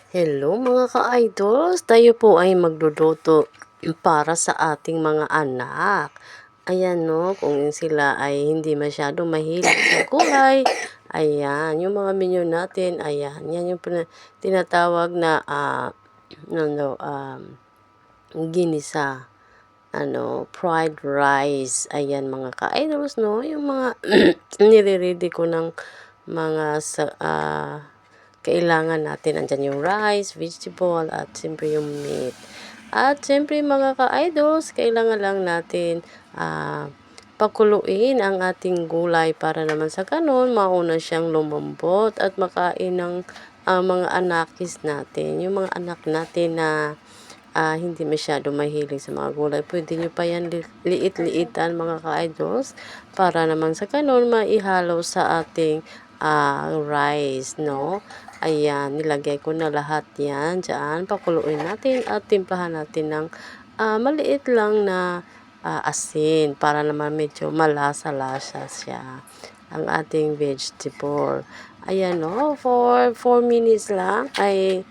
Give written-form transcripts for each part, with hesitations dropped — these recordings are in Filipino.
Hello mga ka-idols! Tayo po ay magluluto para sa ating mga anak. Ayan 'no, kung sila ay hindi masyadong mahilig sa gulay, ayan, yung mga menu natin, ayan, yan yung tinatawag na, ano, ginisa, fried rice. Ayan mga ka-idols 'no, yung mga nire-ready ko ng mga kailangan natin. Andiyan yung rice, vegetable at siyempre yung meat. At siyempre mga ka-idols, kailangan lang natin pakuluin ang ating gulay para naman sa kanon mauna siyang lumambot at makain ng mga anakis natin. Yung mga anak natin na hindi masyado mahilig sa mga gulay, pwede nyo pa yan liit-liitan mga ka-idols para naman sa kanon maihalo sa ating rice, no? Ayan, nilagay ko na lahat yan dyan. Pakuluin natin at timplahan natin ng maliit lang na asin para naman medyo malasa-lasa siya ang ating vegetable. Ayan, no? For 4 minutes lang ay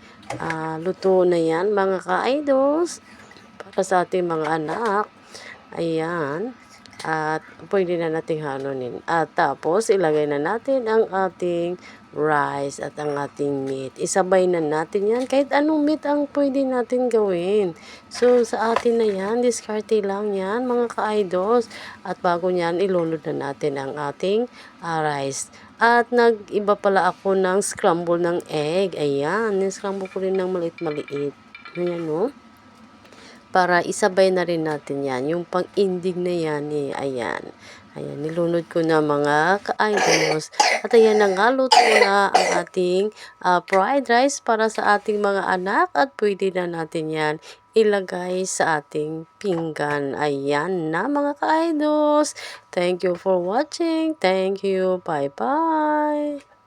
luto na yan mga ka-idols para sa ating mga anak. Ayan. At pwede na nating halunin. At tapos ilagay na natin ang ating rice at ang ating meat. Isabay na natin yan. Kahit anong meat ang pwede natin gawin. So sa atin na yan, diskarte lang yan mga ka-idols. At bago yan, ilunod na natin ang ating rice. At nag-iba pala ako ng scramble ng egg. Ayan, scramble ko rin ng maliit-maliit. Ayan no. Para isabay na rin natin yan. Yung pang-ending na yan eh. Ayan. Ayan, nilunod ko na mga ka-idols. At ayan na nga, luto na ang ating fried rice para sa ating mga anak. At pwede na natin yan ilagay sa ating pinggan. Ayan na mga ka-idols. Thank you for watching. Thank you. Bye-bye.